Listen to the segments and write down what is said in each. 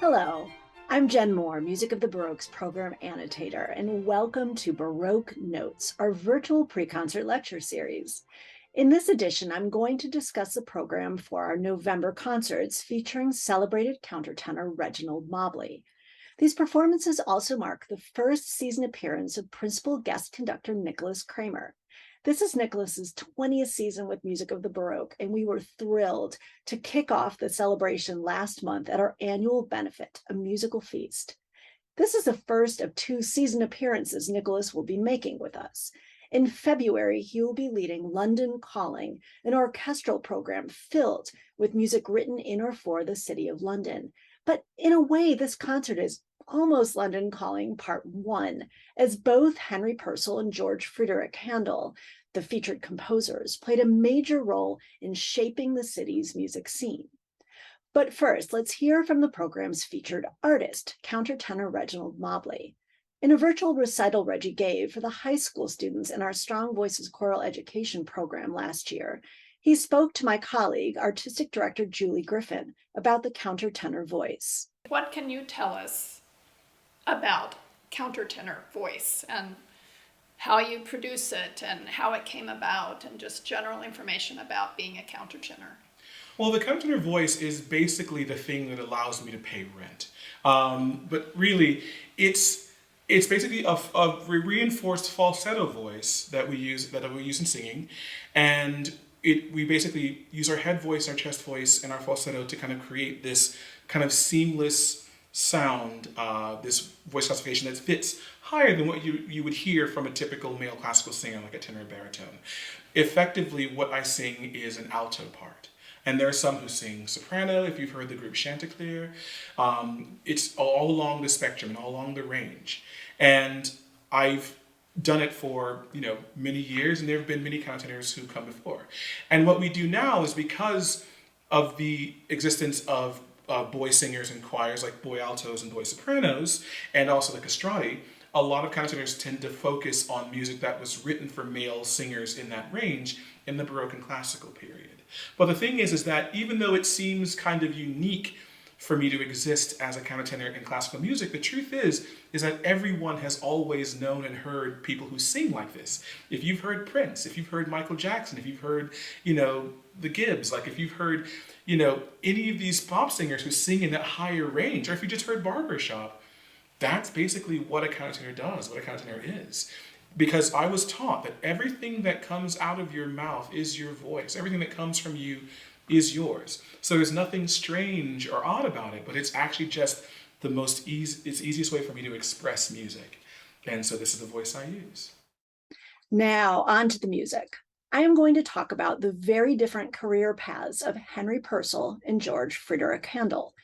Hello, I'm Jen Moore, Music of the Baroque's program annotator, and welcome to Baroque Notes, our virtual pre-concert lecture series. In this edition, I'm going to discuss the program for our November concerts featuring celebrated countertenor Reginald Mobley. These performances also mark the first season appearance of principal guest conductor Nicholas Kramer. This is Nicholas's 20th season with Music of the Baroque, and we were thrilled to kick off the celebration last month at our annual benefit, a musical feast. This is the first of two season appearances Nicholas will be making with us. In February, he will be leading London Calling, an orchestral program filled with music written in or for the City of London. But in a way, this concert is almost London Calling Part 1, as both Henry Purcell and George Frideric Handel, the featured composers, played a major role in shaping the city's music scene. But first, let's hear from the program's featured artist, countertenor Reginald Mobley. In a virtual recital Reggie gave for the high school students in our Strong Voices choral education program last year, he spoke to my colleague, artistic director Julie Griffin, about the countertenor voice. What can you tell us about countertenor voice and how you produce it and how it came about and just general information about being a countertenor? Well, the countertenor voice is basically the thing that allows me to pay rent. But really, it's basically a reinforced falsetto voice that we use in singing, and we basically use our head voice, our chest voice, and our falsetto to kind of create this kind of seamless sound, this voice classification that fits higher than what you would hear from a typical male classical singer like a tenor or baritone. Effectively, what I sing is an alto part. And there are some who sing soprano, if you've heard the group Chanticleer. It's all along the spectrum and all along the range. And I've done it for many years, and there have been many countertenors who come before. And what we do now is, because of the existence of boy singers and choirs like boy altos and boy sopranos, and also the castrati, a lot of countertenors tend to focus on music that was written for male singers in that range in the Baroque and classical period. But the thing is that even though it seems kind of unique for me to exist as a countertenor in classical music, the truth is that everyone has always known and heard people who sing like this. If you've heard Prince, if you've heard Michael Jackson, if you've heard, the Gibbs, like if you've heard, any of these pop singers who sing in that higher range, or if you just heard Barbershop, that's basically what a countertenor does, what a countertenor is. Because I was taught that everything that comes out of your mouth is your voice. Everything that comes from you is yours. So there's nothing strange or odd about it, but it's actually just it's easiest way for me to express music. And so this is the voice I use. Now, on to the music. I am going to talk about the very different career paths of Henry Purcell and George Frideric Handel.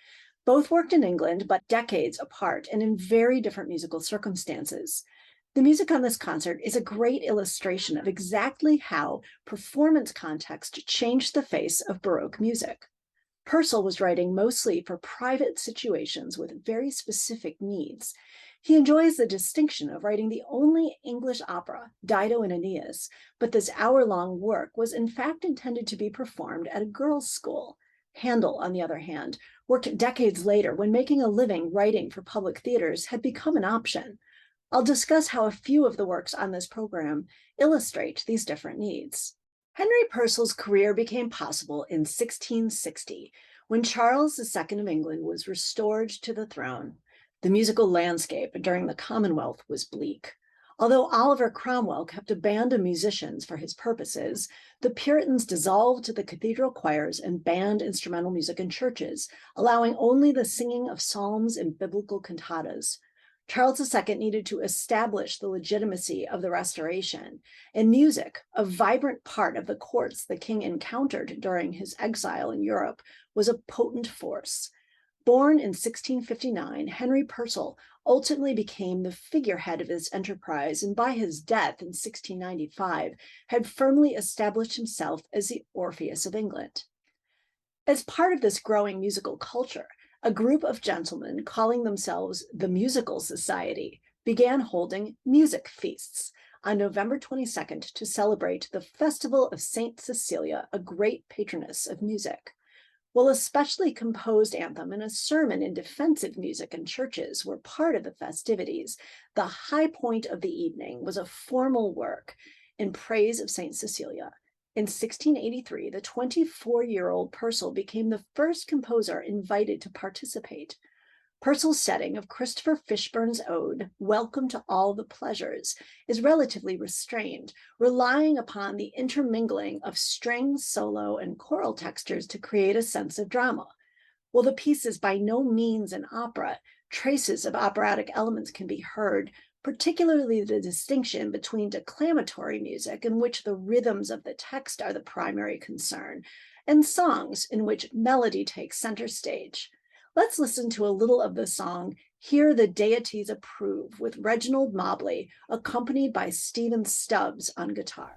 Both worked in England, but decades apart and in very different musical circumstances. The music on this concert is a great illustration of exactly how performance context changed the face of Baroque music. Purcell was writing mostly for private situations with very specific needs. He enjoys the distinction of writing the only English opera, Dido and Aeneas, but this hour-long work was in fact intended to be performed at a girls' school. Handel, on the other hand, worked decades later when making a living writing for public theaters had become an option. I'll discuss how a few of the works on this program illustrate these different needs. Henry Purcell's career became possible in 1660, when Charles II of England was restored to the throne. The musical landscape during the Commonwealth was bleak. Although Oliver Cromwell kept a band of musicians for his purposes, the Puritans dissolved the cathedral choirs and banned instrumental music in churches, allowing only the singing of psalms and biblical cantatas. Charles II needed to establish the legitimacy of the Restoration, and music, a vibrant part of the courts the king encountered during his exile in Europe, was a potent force. Born in 1659, Henry Purcell ultimately became the figurehead of this enterprise, and by his death in 1695, had firmly established himself as the Orpheus of England. As part of this growing musical culture, a group of gentlemen calling themselves the Musical Society began holding music feasts on November 22nd to celebrate the Festival of Saint Cecilia, a great patroness of music. While a specially composed anthem and a sermon in defensive music in churches were part of the festivities, the high point of the evening was a formal work in praise of St. Cecilia. In 1683, the 24-year-old Purcell became the first composer invited to participate. Purcell's setting of Christopher Fishburne's ode, Welcome to All the Pleasures, is relatively restrained, relying upon the intermingling of string, solo, and choral textures to create a sense of drama. While the piece is by no means an opera, traces of operatic elements can be heard, particularly the distinction between declamatory music, in which the rhythms of the text are the primary concern, and songs in which melody takes center stage. Let's listen to a little of the song, Here the Deities Approve, with Reginald Mobley, accompanied by Stephen Stubbs on guitar.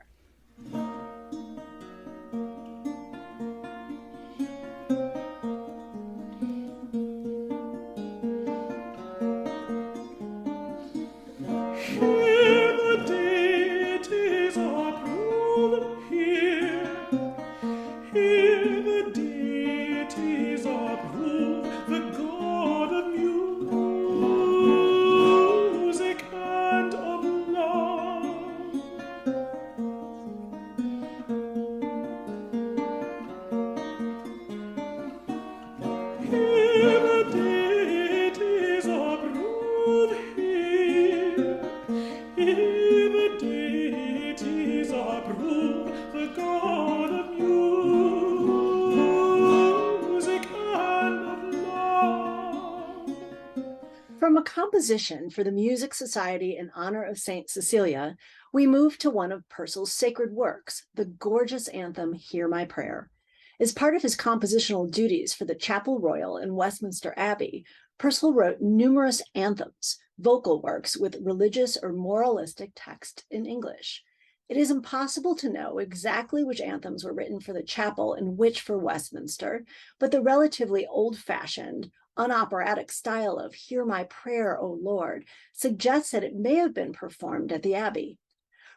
From a composition for the Music Society in honor of St. Cecilia, we move to one of Purcell's sacred works, the gorgeous anthem, Hear My Prayer. As part of his compositional duties for the Chapel Royal in Westminster Abbey, Purcell wrote numerous anthems, vocal works with religious or moralistic text in English. It is impossible to know exactly which anthems were written for the chapel and which for Westminster, but the relatively old-fashioned, unoperatic style of Hear My Prayer, O Lord, suggests that it may have been performed at the Abbey.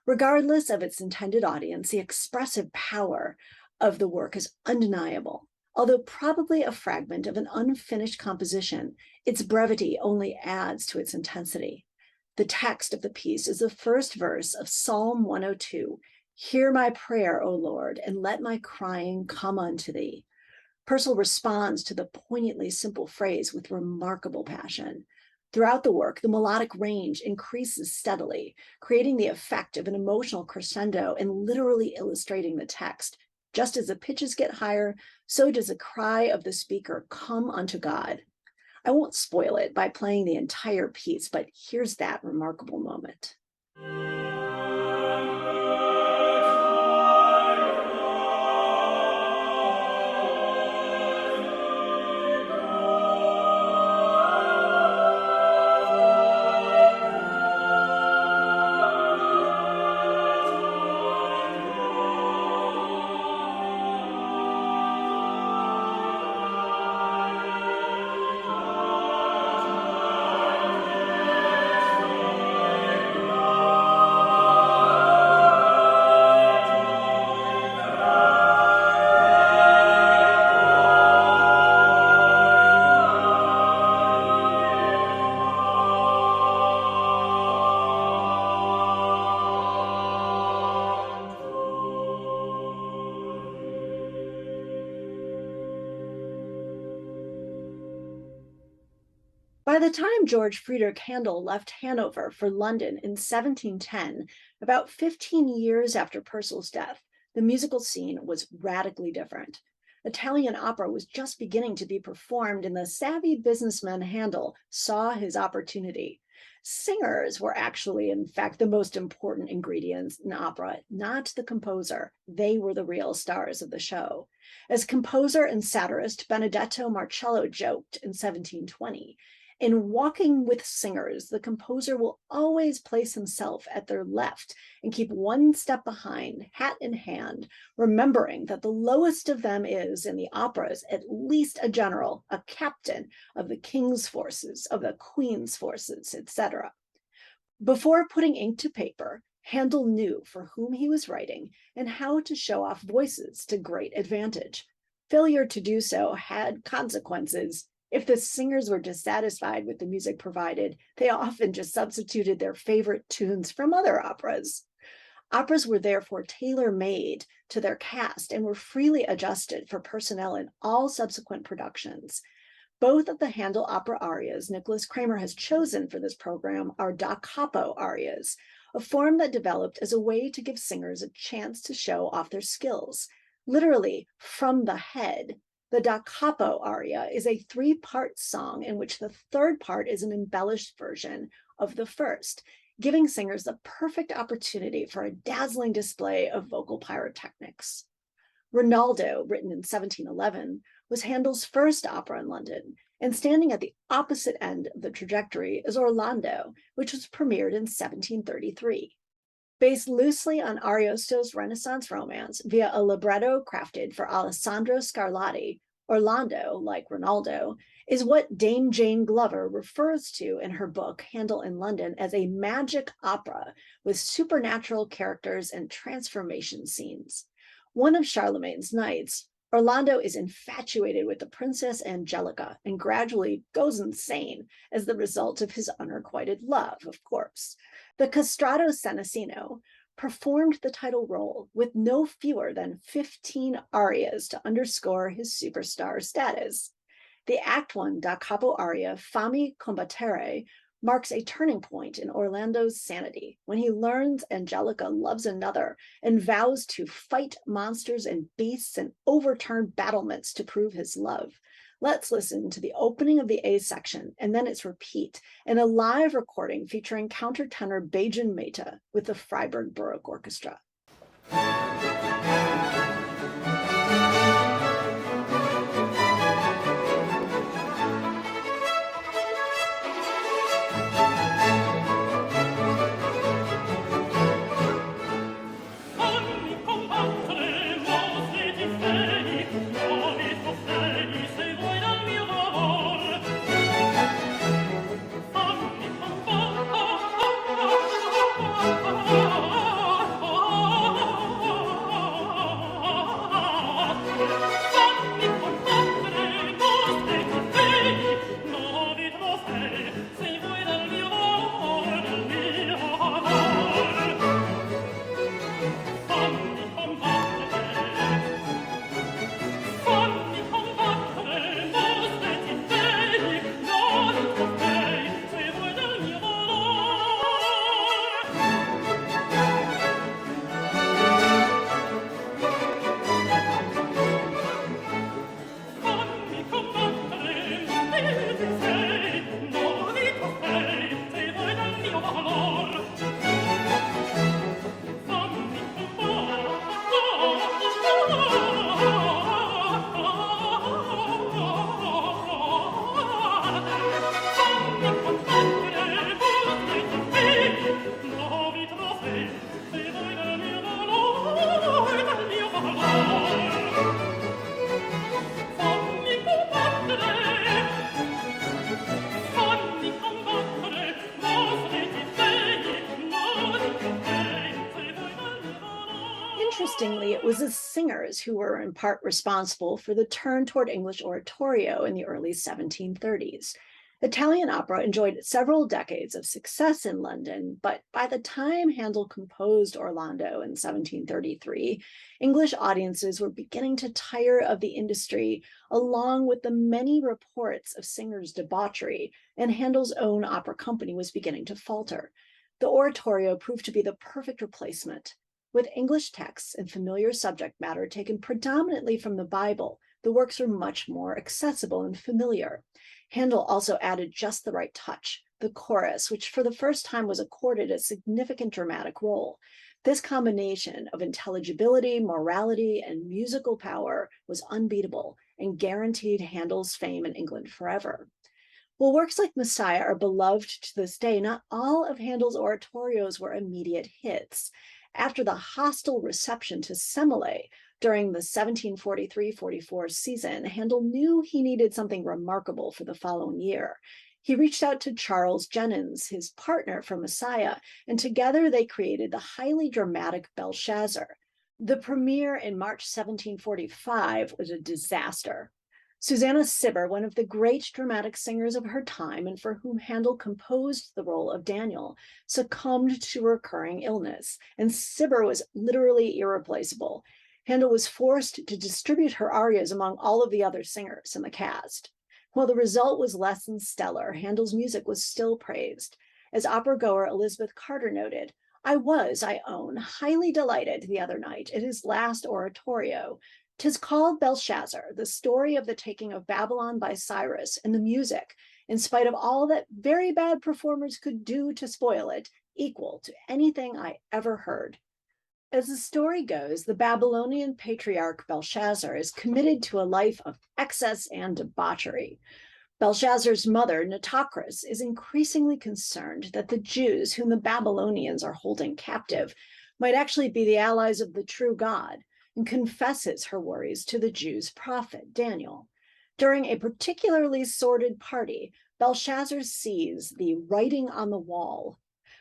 Regardless of its intended audience, the expressive power of the work is undeniable. Although probably a fragment of an unfinished composition, its brevity only adds to its intensity. The text of the piece is the first verse of Psalm 102, Hear my prayer, O Lord, and let my crying come unto thee. Purcell responds to the poignantly simple phrase with remarkable passion. Throughout the work, the melodic range increases steadily, creating the effect of an emotional crescendo and literally illustrating the text. Just as the pitches get higher, so does the cry of the speaker come unto God. I won't spoil it by playing the entire piece, but here's that remarkable moment. By the time George Friedrich Handel left Hanover for London in 1710, about 15 years after Purcell's death, the musical scene was radically different. Italian opera was just beginning to be performed, and the savvy businessman Handel saw his opportunity. Singers were actually, in fact, the most important ingredients in opera, not the composer. They were the real stars of the show. As composer and satirist Benedetto Marcello joked in 1720, in walking with singers, the composer will always place himself at their left and keep one step behind, hat in hand, remembering that the lowest of them is, in the operas, at least a general, a captain of the king's forces, of the queen's forces, etc. Before putting ink to paper, Handel knew for whom he was writing and how to show off voices to great advantage. Failure to do so had consequences. If the singers were dissatisfied with the music provided, they often just substituted their favorite tunes from other operas. Operas were therefore tailor-made to their cast and were freely adjusted for personnel in all subsequent productions. Both of the Handel opera arias Nicholas Kramer has chosen for this program are da capo arias, a form that developed as a way to give singers a chance to show off their skills. Literally, from the head, the da capo aria is a three-part song in which the third part is an embellished version of the first, giving singers the perfect opportunity for a dazzling display of vocal pyrotechnics. Rinaldo, written in 1711, was Handel's first opera in London, and standing at the opposite end of the trajectory is Orlando, which was premiered in 1733. Based loosely on Ariosto's Renaissance romance via a libretto crafted for Alessandro Scarlatti, Orlando, like Rinaldo, is what Dame Jane Glover refers to in her book Handel in London as a magic opera with supernatural characters and transformation scenes. One of Charlemagne's knights, Orlando is infatuated with the Princess Angelica and gradually goes insane as the result of his unrequited love, of course. The castrato Senesino performed the title role with no fewer than 15 arias to underscore his superstar status. The Act 1 da capo aria Fammi Combattere marks a turning point in Orlando's sanity when he learns Angelica loves another and vows to fight monsters and beasts and overturn battlements to prove his love. Let's listen to the opening of the A section and then its repeat in a live recording featuring countertenor Bajan Mehta with the Freiburg Baroque Orchestra. Interestingly, it was the singers who were in part responsible for the turn toward English oratorio in the early 1730s. Italian opera enjoyed several decades of success in London, but by the time Handel composed Orlando in 1733, English audiences were beginning to tire of the industry, along with the many reports of singers' debauchery, and Handel's own opera company was beginning to falter. The oratorio proved to be the perfect replacement. With English texts and familiar subject matter taken predominantly from the Bible, the works are much more accessible and familiar. Handel also added just the right touch, the chorus, which for the first time was accorded a significant dramatic role. This combination of intelligibility, morality, and musical power was unbeatable and guaranteed Handel's fame in England forever. While works like Messiah are beloved to this day, not all of Handel's oratorios were immediate hits. After the hostile reception to Semele during the 1743-44 season, Handel knew he needed something remarkable for the following year. He reached out to Charles Jennens, his partner for Messiah, and together they created the highly dramatic Belshazzar. The premiere in March 1745 was a disaster. Susanna Cibber, one of the great dramatic singers of her time and for whom Handel composed the role of Daniel, succumbed to recurring illness, and Cibber was literally irreplaceable. Handel was forced to distribute her arias among all of the other singers in the cast. While the result was less than stellar, Handel's music was still praised. As opera goer Elizabeth Carter noted, I own, highly delighted the other night at his last oratorio. 'Tis called Belshazzar, the story of the taking of Babylon by Cyrus, and the music, in spite of all that very bad performers could do to spoil it, equal to anything I ever heard. As the story goes, the Babylonian patriarch Belshazzar is committed to a life of excess and debauchery. Belshazzar's mother, Nitocris, is increasingly concerned that the Jews whom the Babylonians are holding captive might actually be the allies of the true God, and confesses her worries to the Jews' prophet, Daniel. During a particularly sordid party, Belshazzar sees the writing on the wall.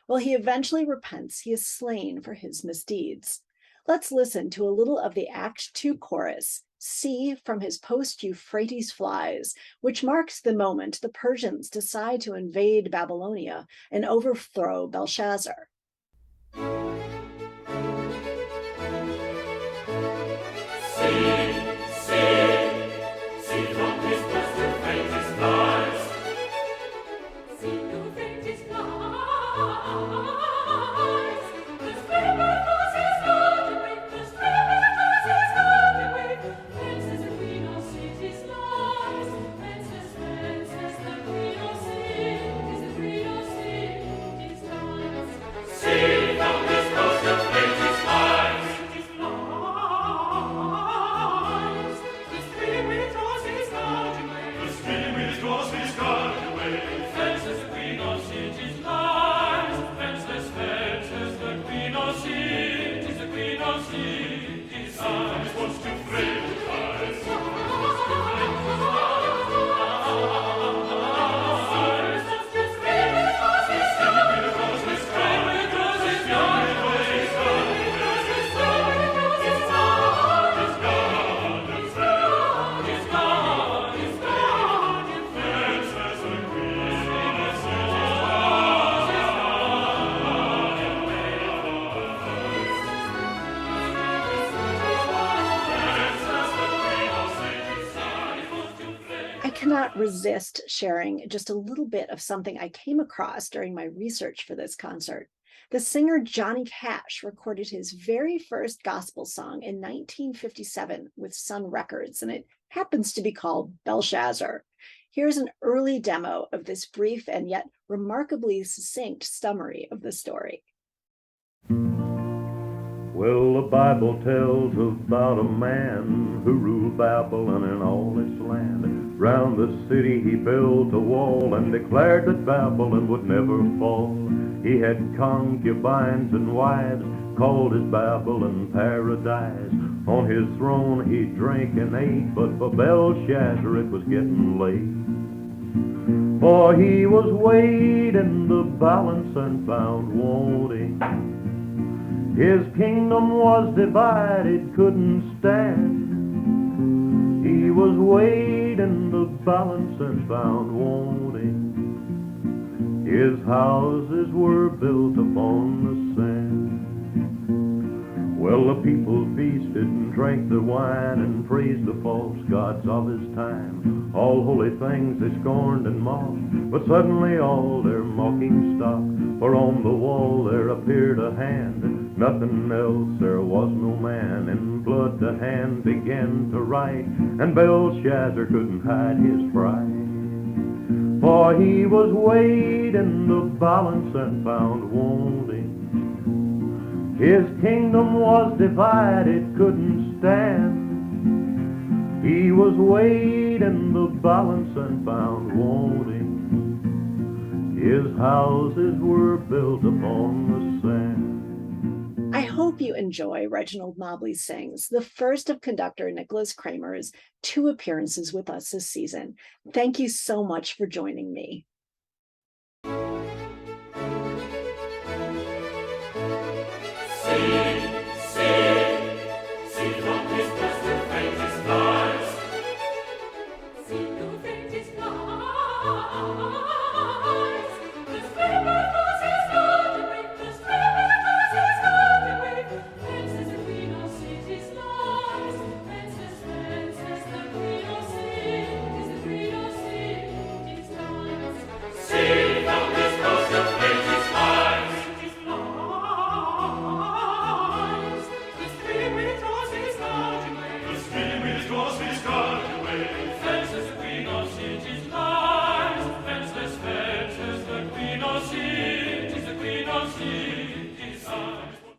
While he eventually repents, he is slain for his misdeeds. Let's listen to a little of the Act 2 chorus, See from his post-Euphrates flies, which marks the moment the Persians decide to invade Babylonia and overthrow Belshazzar. I cannot resist sharing just a little bit of something I came across during my research for this concert. The singer Johnny Cash recorded his very first gospel song in 1957 with Sun Records, and it happens to be called Belshazzar. Here's an early demo of this brief and yet remarkably succinct summary of the story. Well, the Bible tells about a man who ruled Babylon and all its land. Round the city he built a wall and declared that Babylon would never fall. He had concubines and wives, called his Babylon paradise. On his throne he drank and ate, but for Belshazzar it was getting late. For he was weighed in the balance and found wanting. His kingdom was divided, couldn't stand. He was weighed in the balance and found wanting. His houses were built upon the sand. Well, the people feasted and drank the wine and praised the false gods of his time. All holy things they scorned and mocked, but suddenly all their mocking stopped. For on the wall there appeared a hand, nothing else, there was no man. In blood the hand began to write, and Belshazzar couldn't hide his pride. For he was weighed in the balance and found wanting. His kingdom was divided, couldn't stand. He was weighed in the balance and found wanting. His houses were built upon the sand. I hope you enjoy Reginald Mobley Sings, the first of conductor Nicholas Kramer's 2 appearances with us this season. Thank you so much for joining me.